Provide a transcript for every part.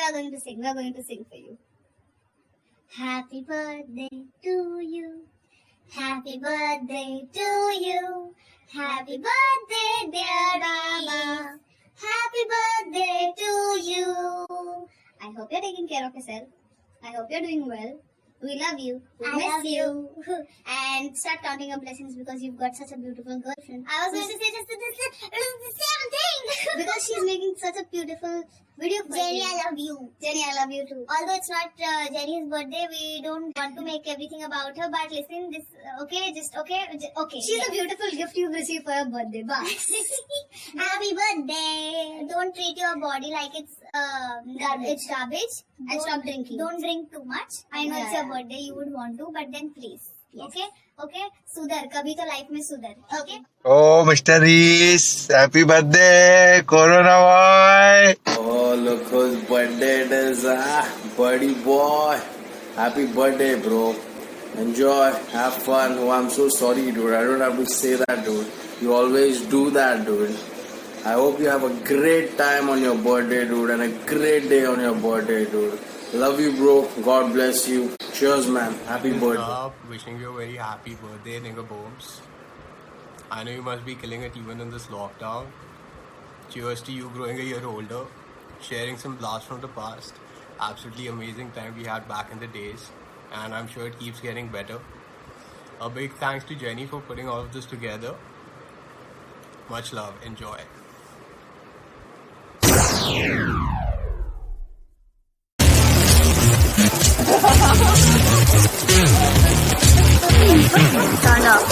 are going to sing. We are going to sing for you. Happy birthday to you. Happy birthday to you. Happy birthday, dear Baba. Happy birthday to you. I hope you're taking care of yourself. I hope you're doing well. We love you. We miss you. And start counting your blessings because you've got such a beautiful girlfriend. I was going to say just the same thing. Because she's making such a beautiful video for Jenny, I love you. Jenny, I love you too. Although it's not Jenny's birthday, we don't want to make everything about her. But listen, this, okay. She's a beautiful gift you've received for your birthday. Bye. Happy birthday. Don't treat your body like it's garbage. And stop drinking. Don't drink too much. I know it's your birthday, you would want to, but then please. Yes. Okay? Sudhar. Kabhi to life mein sudhar. Okay? Oh, Mr. Reese. Happy birthday, Corona boy. Oh, look whose birthday it is. Buddy boy. Happy birthday, bro. Enjoy. Have fun. Oh, I'm so sorry, dude. I don't have to say that, dude. You always do that, dude. I hope you have a great time on your birthday, dude, and a great day on your birthday, dude. Love you, bro. God bless you. Cheers, man. Happy birthday. Wishing you a very happy birthday, Nigga Bones. I know you must be killing it even in this lockdown. Cheers to you growing a year older, sharing some blasts from the past. Absolutely amazing time we had back in the days, and I'm sure it keeps getting better. A big thanks to Jenny for putting all of this together. Much love. Enjoy. Turn up.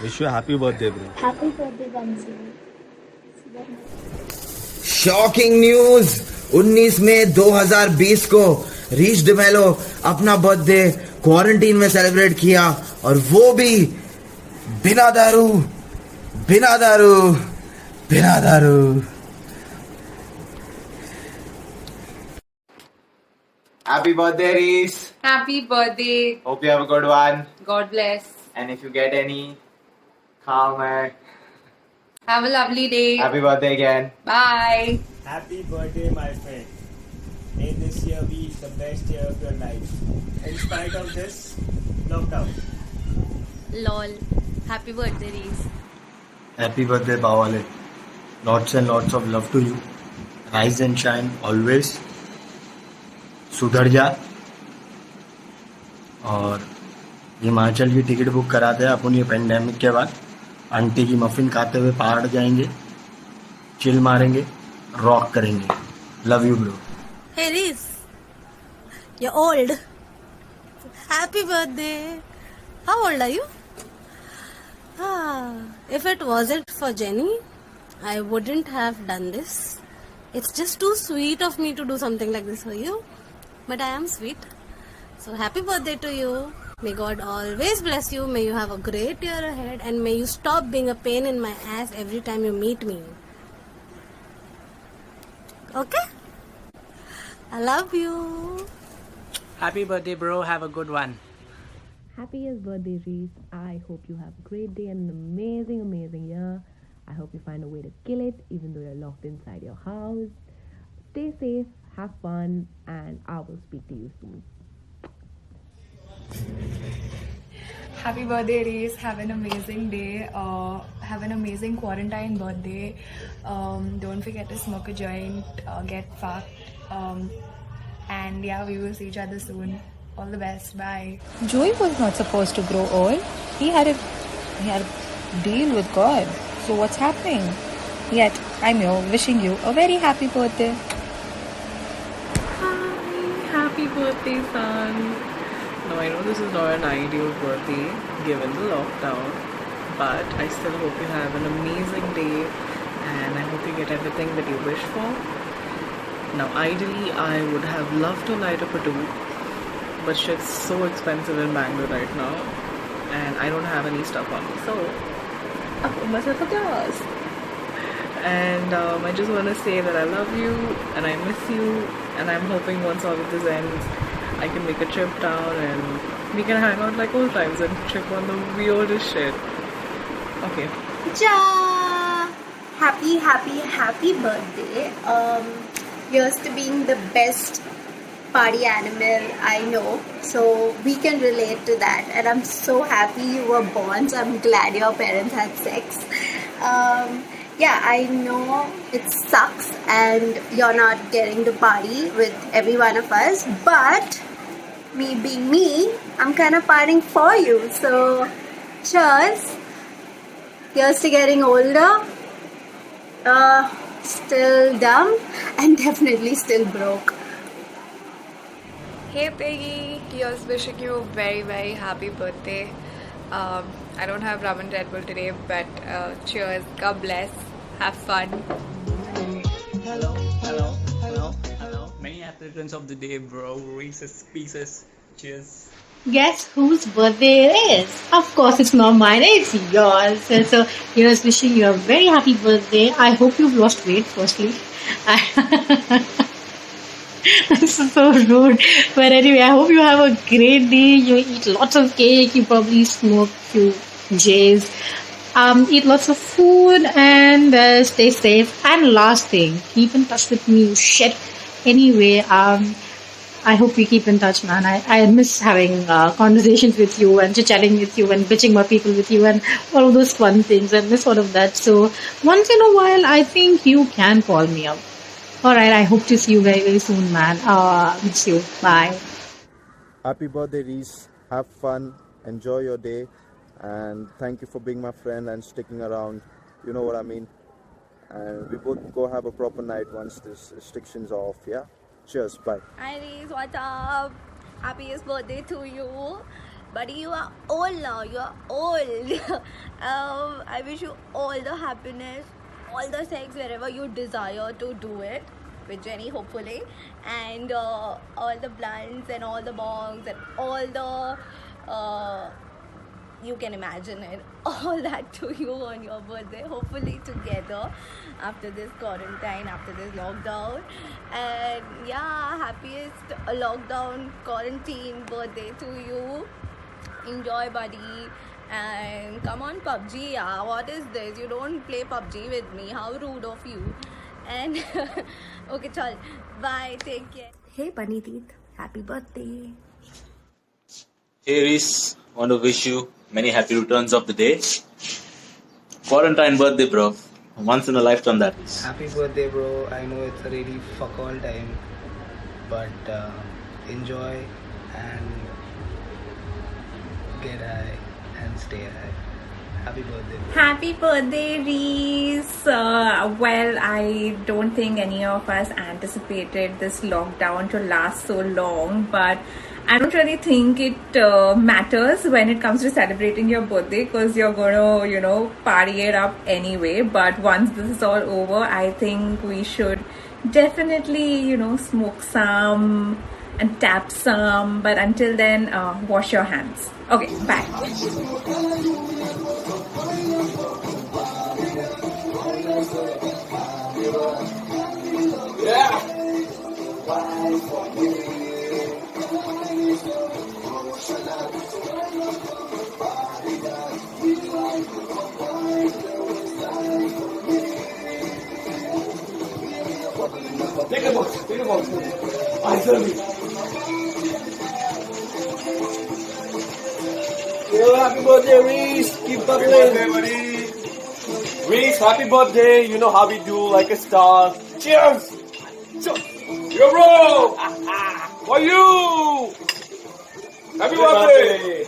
Wish you a happy birthday, bro. Happy birthday, Bansi. Shocking news 19 मई 2020 को reach D'Mello अपना birthday quarantine में celebrate किया, और वो भी बिना दारू। Happy birthday, Reese. Happy birthday. Hope you have a good one. God bless. And if you get any, calm. Have a lovely day. Happy birthday again. Bye. Happy birthday, my friend. May this year be the best year of your life. In spite of this lockdown. LOL. Happy birthday, Reese. Happy birthday, Bawale. Lots and lots of love to you. Rise and shine always. सुधर जा, और हिमाचल की ticket book कराते हैं अपन ये pandemic के बाद। Aunty की मफिन खाते हुए पहाड़ जाएंगे, चिल मारेंगे, रॉक करेंगे। Love you bro. Hey Reese, you're old. Happy birthday. How old are you? If it wasn't for Jenny, I wouldn't have done this. It's just too sweet of me to do something like this for you. But I am sweet. So happy birthday to you. May God always bless you. May you have a great year ahead. And may you stop being a pain in my ass every time you meet me. Okay? I love you. Happy birthday, bro. Have a good one. Happiest birthday, Reese. I hope you have a great day and an amazing year. I hope you find a way to kill it even though you're locked inside your house. Stay safe, have fun, and I will speak to you soon. Happy birthday, Reese. Have an amazing day. Have an amazing quarantine birthday. Don't forget to smoke a joint, get fucked. And yeah, we will see each other soon. All the best. Bye. Joey was not supposed to grow old. He had a deal with God. So what's happening? Yet I'm here wishing you a very happy birthday. Happy birthday, son. Now I know this is not an ideal birthday given the lockdown, but I still hope you have an amazing day and I hope you get everything that you wish for. Now, ideally, I would have loved to light up a two, but shit's so expensive in Bangalore right now, and I don't have any stuff on me, so I put myself a glass. And I just want to say that I love you and I miss you, and I'm hoping once all of this ends, I can make a trip down and we can hang out like old times and trip on the weirdest shit. Okay. Ja! Happy birthday. Here's to being the best party animal I know. So we can relate to that. And I'm so happy you were born. So I'm glad your parents had sex. Yeah, I know it sucks and you're not getting to party with every one of us. But me being me, I'm kind of partying for you. So cheers. Here's to getting older, still dumb, and definitely still broke. Hey Peggy, here's wishing you a very very happy birthday. I don't have rum and Red Bull today, but cheers, God bless, have fun. Hello. Many happy returns of the day, bro. Reese's Pieces. Cheers. Guess whose birthday it is? Of course, it's not mine, it's yours. And so, here's wishing you a very happy birthday. I hope you've lost weight, firstly. That's so rude. But anyway, I hope you have a great day. You eat lots of cake. You probably smoke few J's. Eat lots of food and stay safe. And last thing, keep in touch with me, you shit. Anyway, I hope we keep in touch, man. I miss having conversations with you and chit-chatting with you and bitching about people with you and all of those fun things. I miss all of that. So once in a while, I think you can call me up. Alright, I hope to see you very, very soon, man. Miss you. Bye. Happy birthday, Reese. Have fun. Enjoy your day. And thank you for being my friend and sticking around. You know what I mean. And we both go have a proper night once this restrictions are off, yeah? Cheers, bye. Hi Reese, what's up? Happiest birthday to you. Buddy, you are old now, you are old. I wish you all the happiness, all the sex wherever you desire to do it. With Jenny, hopefully. And all the blunts and all the bongs and all the... you can imagine it, all that to you on your birthday, hopefully together after this quarantine, after this lockdown. And yeah, happiest lockdown quarantine birthday to you. Enjoy, buddy. And come on, PUBG, yeah, what is this? You don't play PUBG with me, how rude of you. And okay, chal, bye, take care. Hey Bunny Teeth, happy birthday. Hey Reese, want to wish you many happy returns of the day. Quarantine birthday, bro. Once in a lifetime, that is. Happy birthday, bro. I know it's a really fuck all time, but enjoy and get high and stay high. Happy birthday. Happy birthday, Reese. Well, I don't think any of us anticipated this lockdown to last so long, but I don't really think it matters when it comes to celebrating your birthday, because you're gonna, party it up anyway. But once this is all over, I think we should definitely, smoke some and tap some. But until then, wash your hands. Okay, bye. Take a box. I serve you. Yo, happy birthday, Reese. Keep bubbling. Happy birthday, buddy. Reese, happy birthday. You know how we do, like a star. Cheers. Yo, bro. For you. Happy birthday.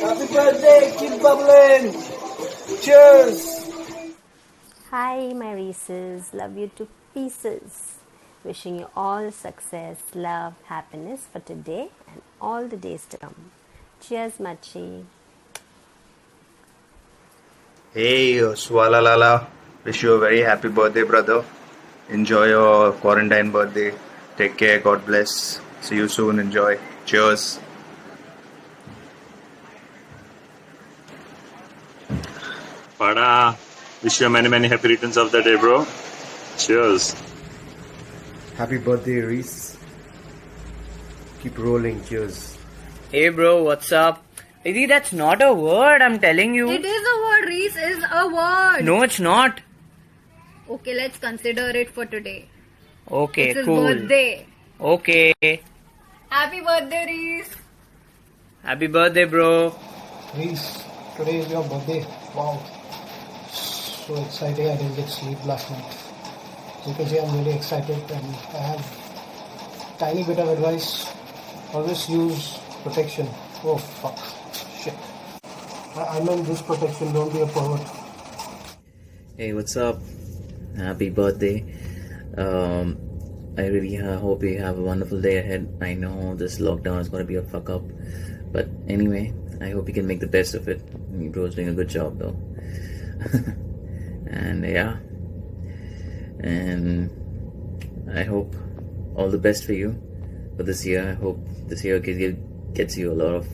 Happy birthday. Keep bubbling. Cheers. Hi my Reeses, love you to pieces. Wishing you all success, love, happiness for today and all the days to come. Cheers, Machi. Hey, Swala Lala. Wish you a very happy birthday, brother. Enjoy your quarantine birthday. Take care. God bless. See you soon. Enjoy. Cheers. Pada, wish you many happy returns of the day, bro. Cheers. Happy birthday, Reese. Keep rolling. Cheers. Hey bro, what's up? Didi, that's not a word, I'm telling you. It is a word, Reese is a word. No, it's not. Okay, let's consider it for today. Okay, it's his cool. birthday. Okay. Happy birthday, Reese. Happy birthday, bro. Reese, today is your birthday. Wow. So exciting. I didn't get sleep last night. As you can see, I'm really excited and I have tiny bit of advice. Always use protection. Oh fuck. Shit. I meant this protection, don't be a pervert. Hey, what's up? Happy birthday. I really hope you have a wonderful day ahead. I know this lockdown is going to be a fuck up. But anyway, I hope you can make the best of it. You bro's doing a good job though. And yeah. And I hope all the best for you for this year. I hope this year gets you a lot of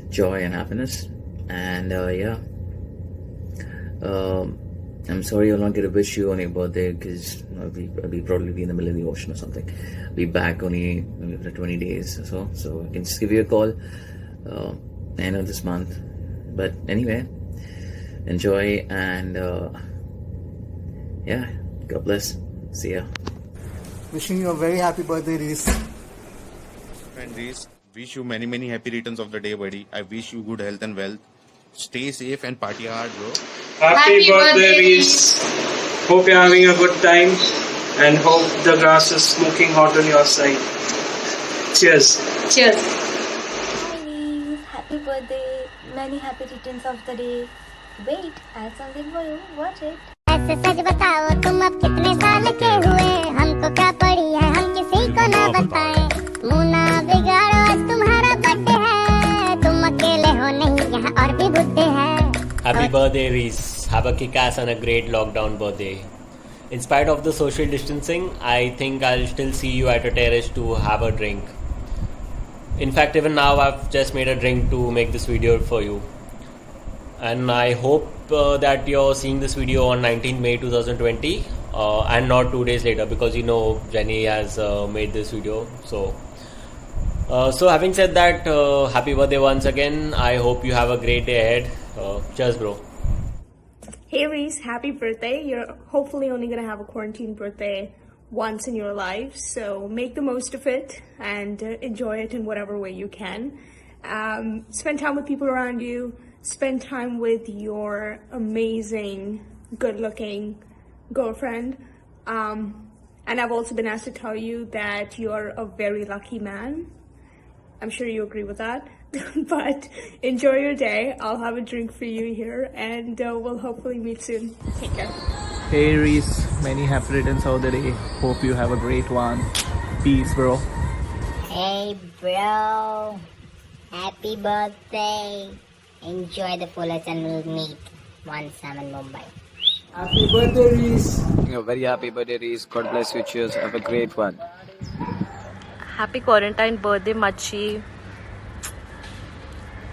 joy and happiness. And yeah. I'm sorry I'll not get to wish you on your birthday because I'll probably be in the middle of the ocean or something. I'll be back only maybe after 20 days or so I can just give you a call end of this month. But anyway, enjoy and yeah, God bless. See ya. Wishing you a very happy birthday, Reese. Friend Reese, wish you many happy returns of the day, buddy. I wish you good health and wealth. Stay safe and party hard, bro. Happy birthday, Reese. Hope you're having a good time and hope the grass is smoking hot on your side. Cheers. Cheers. Hi Reese, happy birthday. Many happy returns of the day. Wait, I have something for you. Watch it. ऐसे सच बताओ तुम अब कितने साल के हुए हमको क्या पड़ी है हम किसी को ना बताएं मुंह ना बिगाड़ो आज तुम्हारा बर्थडे है तुम अकेले हो नहीं यहाँ और भी बुड्ढे हैं Happy birthday, Reese. Have a kick-ass and a great lockdown birthday. In spite of the social distancing, I think I'll still see you at a terrace to have a drink. In fact, even now I've just made a drink to make this video for you. And I hope that you're seeing this video on 19th May 2020 and not 2 days later because you know Jenny has made this video. So having said that, happy birthday once again. I hope you have a great day ahead. Cheers, bro. Hey Reese, happy birthday. You're hopefully only going to have a quarantine birthday once in your life, so make the most of it and enjoy it in whatever way you can. Spend time with people around you. Spend time with your amazing, good-looking girlfriend. And I've also been asked to tell you that you're a very lucky man. I'm sure you agree with that. But enjoy your day. I'll have a drink for you here and we'll hopefully meet soon. Take care. Hey Reese, many happy returns of the day. Hope you have a great one. Peace, bro. Hey bro, happy birthday. Enjoy the fullest and we'll meet once I'm in Mumbai. Happy birthday, Reese. A very happy birthday, Reese. God bless you. Cheers. Have a great one. Happy quarantine birthday, Machi.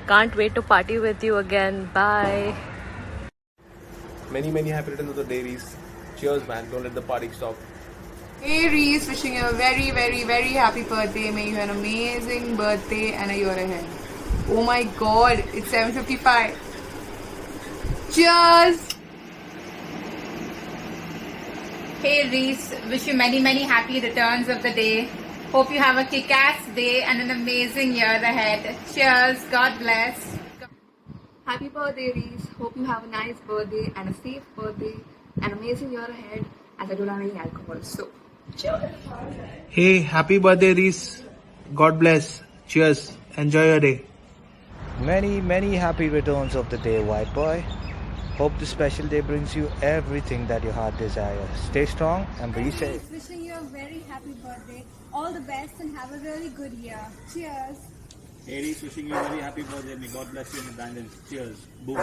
Can't wait to party with you again. Bye. Many happy returns of the day, Reese. Cheers, man. Don't let the party stop. Hey Reese, wishing you a very happy birthday. May you have an amazing birthday and a year ahead. Oh my god, it's 7:55. Cheers! Hey Reese, wish you many happy returns of the day. Hope you have a kick-ass day and an amazing year ahead. Cheers, God bless. Happy birthday, Reese. Hope you have a nice birthday and a safe birthday and amazing year ahead as I don't have any alcohol. So, cheers. Hey, happy birthday, Reese. God bless. Cheers. Enjoy your day. Many happy returns of the day, white boy. Hope this special day brings you everything that your heart desires. Stay strong and be safe. Wishing you a very happy birthday. All the best and have a really good year. Cheers. Aries, wishing you a very happy birthday. May God bless you in abundance. Cheers. Boom.